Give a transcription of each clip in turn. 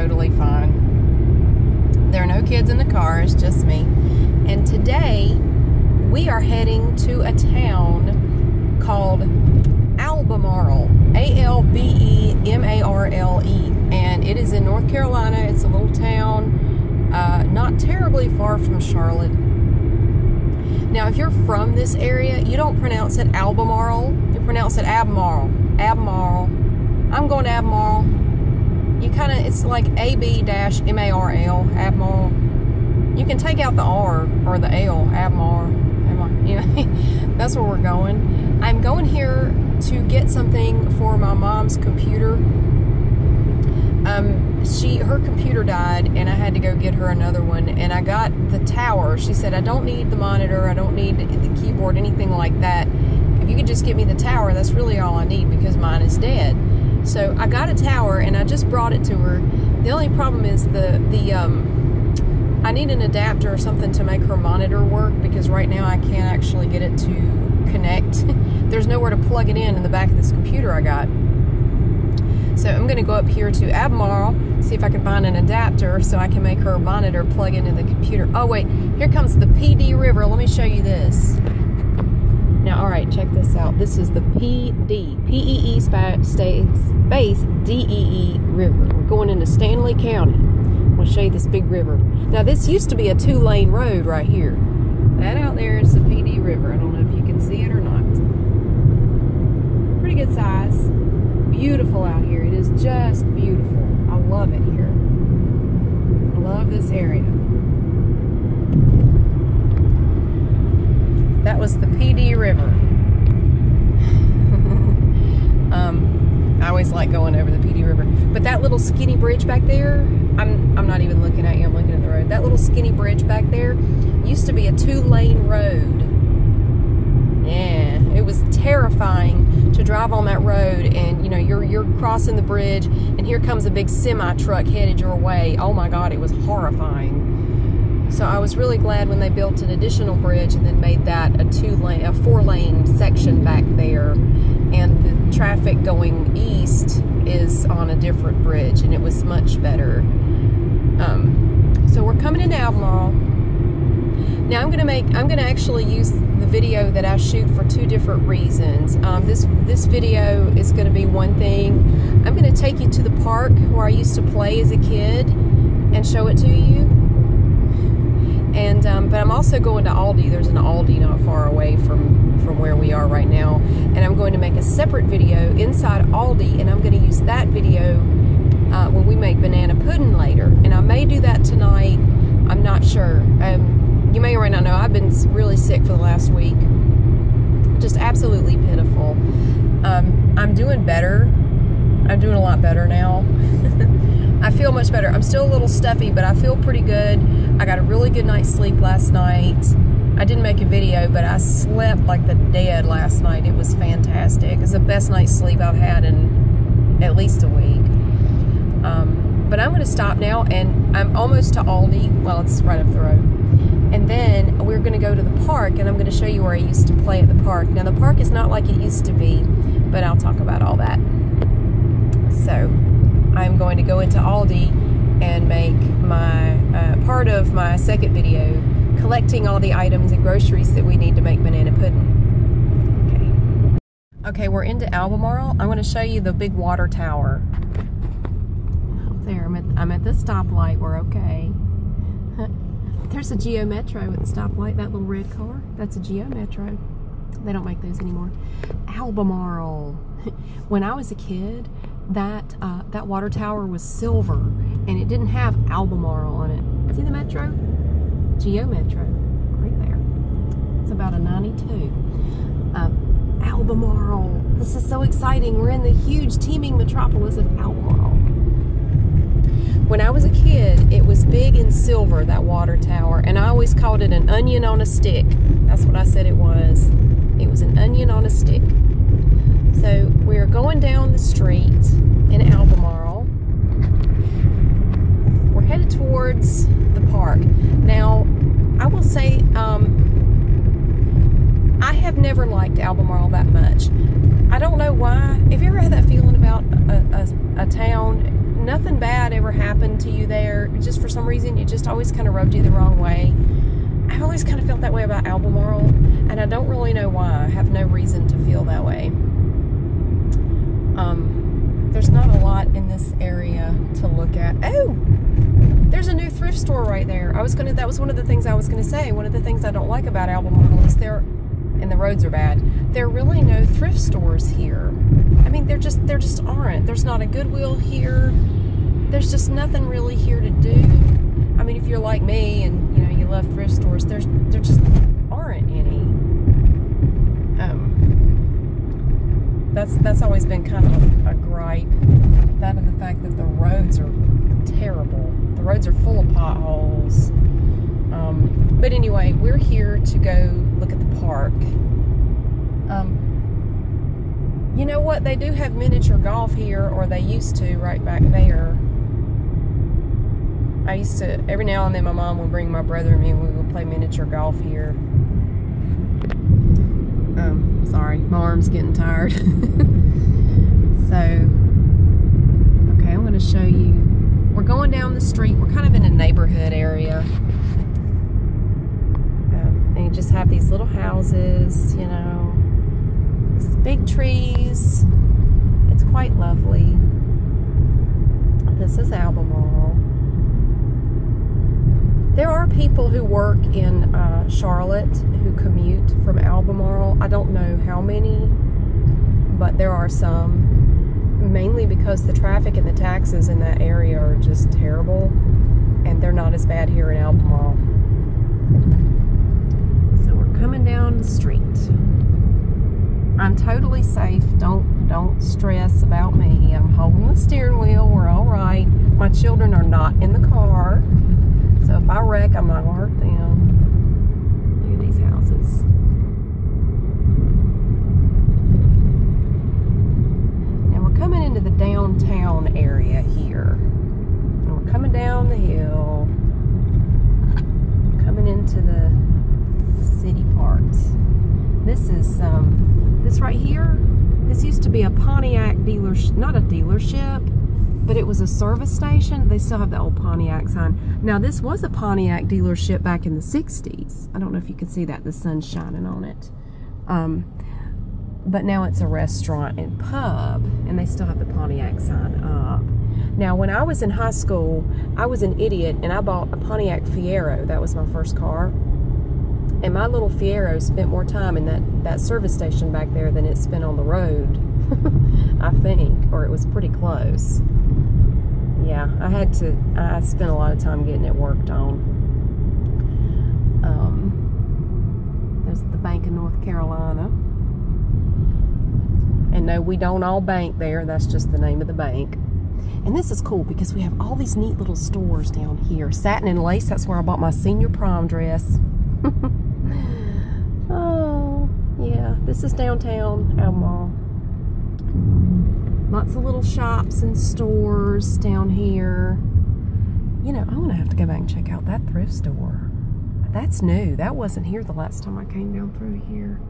totally fine. There are no kids in the car, it's just me. And today, we are heading to a town called Albemarle, A-L-B-E-M-A-R-L-E, and it is in North Carolina. It's a little town, not terribly far from Charlotte. Now, if you're from this area, you don't pronounce it Albemarle, you pronounce it Albemarle. Albemarle. I'm going to Albemarle. You kind of, it's like A-B-M-A-R-L, Albemarle. You can take out the R or the L, Albemarle. You know, that's where we're going. I'm going here to get something for my mom's computer. Her computer died, and I had to go get her another one. And I got the tower. She said, I don't need the monitor, I don't need the keyboard, anything like that. If you could just get me the tower, that's really all I need because mine is dead. So I got a tower, and I just brought it to her. The only problem is I need an adapter or something to make her monitor work, because right now I can't actually get it to connect. There's nowhere to plug it in the back of this computer I got. So I'm going to go up here to Albemarle, see if I can find an adapter so I can make her monitor plug into the computer. Oh wait, here comes the PD River. Let me show you this. Now, all right, check this out. This is the PD, P-E-E space D-E-E River. We're going into Stanley County. I'm going to show you this big river. Now, this used to be a 2-lane road right here. That out there is the PD River. I don't know if you can see it or not. Pretty good size. Beautiful out here. It is just beautiful. I love it here. I love this area. That was the PD River. I always like going over the PD River. But that little skinny bridge back there, I'm not even looking at you, I'm looking at the road. That little skinny bridge back there used to be a 2-lane road. Yeah, it was terrifying to drive on that road, and you know, you're crossing the bridge, and here comes a big semi-truck headed your way. Oh my God, it was horrifying. So I was really glad when they built an additional bridge and then made that a 4-lane section back there, and the traffic going east is on a different bridge, and it was much better. So we're coming into Albemarle. Now I'm gonna actually use the video that I shoot for 2 different reasons. This video is gonna be one thing. I'm gonna take you to the park where I used to play as a kid and show it to you. And but I'm also going to Aldi. There's an Aldi not far away from where we are right now, and I'm going to make a separate video inside Aldi, and I'm going to use that video when we make banana pudding later. And I may do that tonight. I'm not sure. You may or may not know, I've been really sick for the last week. Just absolutely pitiful. I'm doing better. I'm doing a lot better now. I feel much better. I'm still a little stuffy, but I feel pretty good. I got a really good night's sleep last night. I didn't make a video, but I slept like the dead last night. It was fantastic. It's the best night's sleep I've had in at least a week. But I'm going to stop now, and I'm almost to Aldi. Well, it's right up the road. And then we're going to go to the park, and I'm going to show you where I used to play at the park. Now, the park is not like it used to be, but I'll talk about all that. So, I'm going to go into Aldi and make my part of my second video, collecting all the items and groceries that we need to make banana pudding. Okay, we're into Albemarle. I'm going to show you the big water tower. Up there, I'm at the stoplight. We're okay. There's a Geo Metro at the stoplight. That little red car, that's a Geo Metro. They don't make those anymore. Albemarle. When I was a kid, that water tower was silver, and it didn't have Albemarle on it. See the Metro? Geo Metro, right there. It's about a 92. Albemarle. This is so exciting. We're in the huge teeming metropolis of Albemarle. When I was a kid, it was big and silver, that water tower, and I always called it an onion on a stick. That's what I said it was. It was an onion on a stick. So we're going down the street in Albemarle. We're headed towards the park. Now, I will say, I have never liked Albemarle that much. I don't know why. Have you ever had that feeling about a town? nothing bad ever happened to you there. Just for some reason, it just always kind of rubbed you the wrong way. I've always kind of felt that way about Albemarle, and I don't really know why. I have no reason to feel that way. There's not a lot in this area to look at. Oh, there's a new thrift store right there. That was one of the things I was gonna say. One of the things I don't like about Albemarle is and the roads are bad, there are really no thrift stores here. I mean, there just aren't. There's not a Goodwill here. There's just nothing really here to do. I mean, if you're like me and you know you love thrift stores, there just aren't any. That's always been kind of a gripe. That and the fact that the roads are terrible. The roads are full of potholes. But anyway, we're here to go look at the park. You know what? They do have miniature golf here, or they used to, right back there. I used to, every now and then my mom would bring my brother and me and we would play miniature golf here. Sorry, my arm's getting tired. So, okay, I'm going to show you. We're going down the street. We're kind of in a neighborhood area. And you just have these little houses, you know, these big trees. It's quite lovely. This is Albemarle. There are people who work in Charlotte who commute from Albemarle. I don't know how many, but there are some, mainly because the traffic and the taxes in that area are just terrible, and they're not as bad here in Albemarle. So we're coming down the street. I'm totally safe. Don't stress about me. I'm holding the steering wheel. We're all right. My children are not in the car. So if I wreck, I'm not going to hurt them. Look at these houses. Now we're coming into the downtown area here. And we're coming down the hill. Coming into the city parts. This is, this right here, this used to be a Pontiac dealership, not a dealership, but it was a service station. They still have the old Pontiac sign. Now this was a Pontiac dealership back in the 60s. I don't know if you can see that, the sun's shining on it. But now it's a restaurant and pub, and they still have the Pontiac sign up. Now when I was in high school, I was an idiot and I bought a Pontiac Fiero. That was my first car. And my little Fiero spent more time in that service station back there than it spent on the road, I think, or it was pretty close. Yeah, I spent a lot of time getting it worked on. There's the Bank of North Carolina. And no, we don't all bank there. That's just the name of the bank. And this is cool because we have all these neat little stores down here. Satin and Lace, that's where I bought my senior prom dress. Oh, yeah, this is downtown Albemarle. Lots of little shops and stores down here. You know, I'm going to have to go back and check out that thrift store. That's new. That wasn't here the last time I came down through here.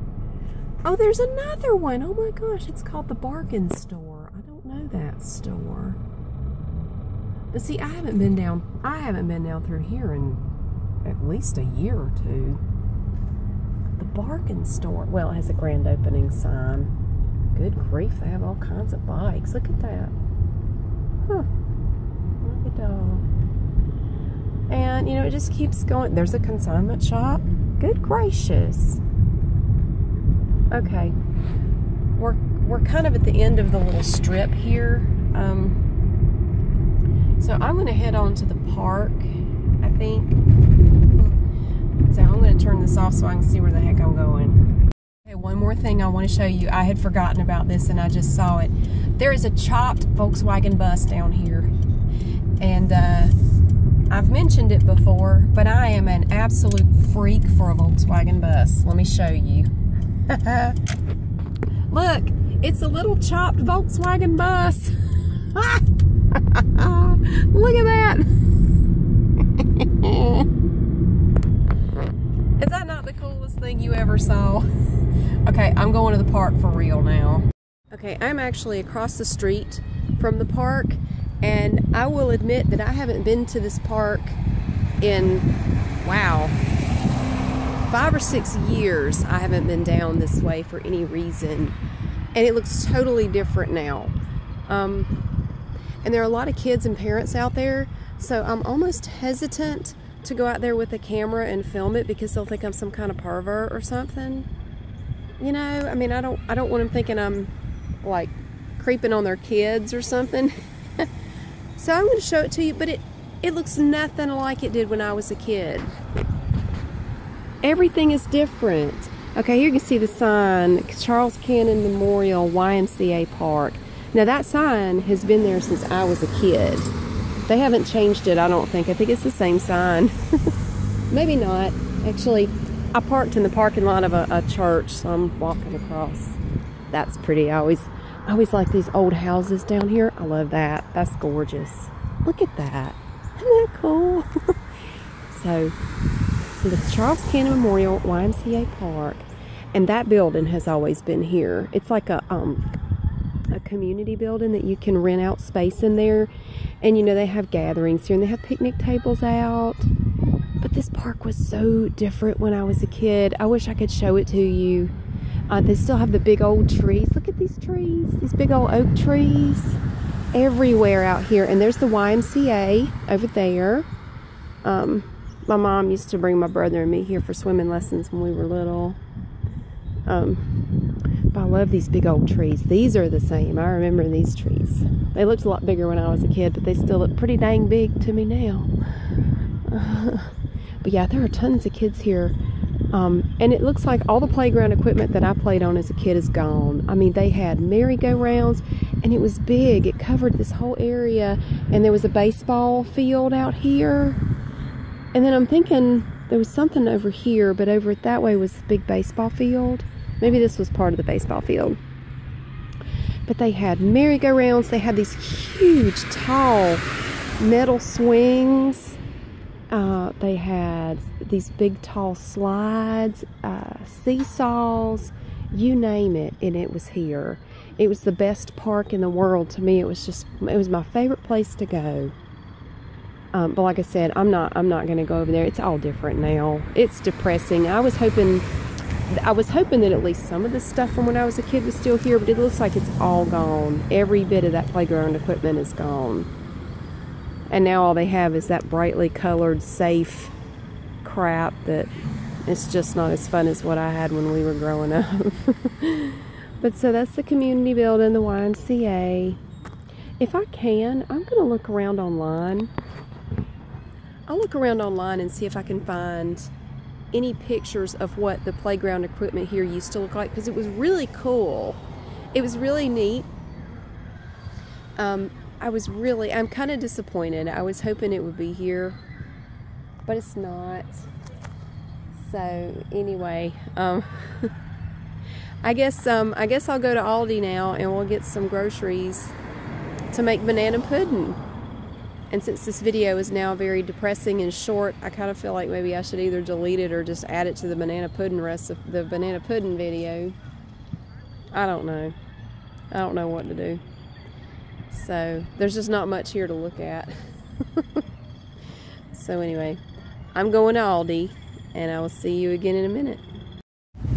Oh, there's another one. Oh my gosh, it's called the Bargain Store. I don't know that store. But see, I haven't been down through here in at least a year or two. The Bargain Store. Well, it has a grand opening sign. Good grief, they have all kinds of bikes. Look at that. Huh. Look at all. And, you know, it just keeps going. There's a consignment shop. Good gracious. Okay. We're kind of at the end of the little strip here. So I'm going to head on to the park, I think. So I'm going to turn this off so I can see where the heck I'm going. Okay, one more thing I want to show you. I had forgotten about this and I just saw it. There is a chopped Volkswagen bus down here. And I've mentioned it before, but I am an absolute freak for a Volkswagen bus. Let me show you. Look, it's a little chopped Volkswagen bus. Look at that. Is that not the coolest thing you ever saw? Okay, I'm going to the park for real now. Okay, I'm actually across the street from the park, And I will admit that I haven't been to this park in, wow, 5 or 6 years. I haven't been down this way for any reason. And it looks totally different now. And there are a lot of kids and parents out there, so I'm almost hesitant to go out there with a camera and film it because they'll think I'm some kind of pervert or something. You know, I mean, I don't want them thinking I'm like creeping on their kids or something. So I'm going to show it to you, but it looks nothing like it did when I was a kid. Everything is different. Okay, here you can see the sign, Charles Cannon Memorial YMCA Park. Now that sign has been there since I was a kid. They haven't changed it, I don't think. I think it's the same sign. Maybe not. Actually, I parked in the parking lot of a church, so I'm walking across. That's pretty. I always like these old houses down here. I love that. That's gorgeous. Look at that. Isn't that cool? So the Charles Cannon Memorial YMCA Park, and that building has always been here. It's like a community building that you can rent out space in there, and you know, they have gatherings here and they have picnic tables out. But this park was so different when I was a kid. I wish I could show it to you. They still have the big old trees. Look at these trees, these big old oak trees everywhere out here. And there's the YMCA over there. My mom used to bring my brother and me here for swimming lessons when we were little. But I love these big old trees. These are the same. I remember these trees. They looked a lot bigger when I was a kid, but they still look pretty dang big to me now. But yeah, there are tons of kids here. And it looks like all the playground equipment that I played on as a kid is gone. I mean, they had merry-go-rounds, and it was big. It covered this whole area, and there was a baseball field out here. And then I'm thinking there was something over here, but over that way was the big baseball field. Maybe this was part of the baseball field. But they had merry-go-rounds. They had these huge, tall metal swings. They had these big, tall slides, seesaws, you name it, and it was here. It was the best park in the world to me. It was my favorite place to go. But like I said, I'm not going to go over there. It's all different now. It's depressing. I was hoping that at least some of the stuff from when I was a kid was still here, but it looks like it's all gone. Every bit of that playground equipment is gone. And now all they have is that brightly colored, safe crap that it's just not as fun as what I had when we were growing up. But so that's the community building, the YMCA. If I can, I'm going to look around online. I'll look around online and see if I can find any pictures of what the playground equipment here used to look like, because it was really cool. It was really neat. I'm kind of disappointed. I was hoping it would be here, but it's not. So anyway, I guess I'll go to Aldi now and we'll get some groceries to make banana pudding. And since this video is now very depressing and short, I kind of feel like maybe I should either delete it or just add it to the banana pudding video. I don't know. I don't know what to do. So there's just not much here to look at. So anyway, I'm going to Aldi, and I will see you again in a minute.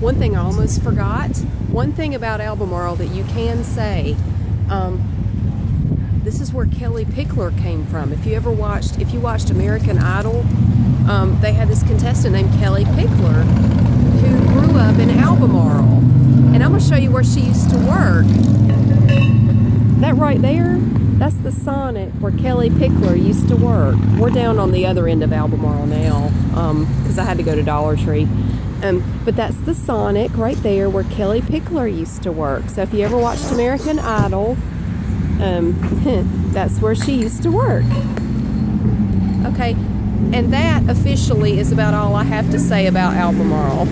One thing I almost forgot. One thing about Albemarle that you can say. This is where Kelly Pickler came from. If you watched American Idol, they had this contestant named Kelly Pickler who grew up in Albemarle. And I'm going to show you where she used to work. That right there, that's the Sonic where Kelly Pickler used to work. We're down on the other end of Albemarle now, because I had to go to Dollar Tree. But that's the Sonic right there where Kelly Pickler used to work. So if you ever watched American Idol, that's where she used to work. Okay, and that officially is about all I have to say about Albemarle.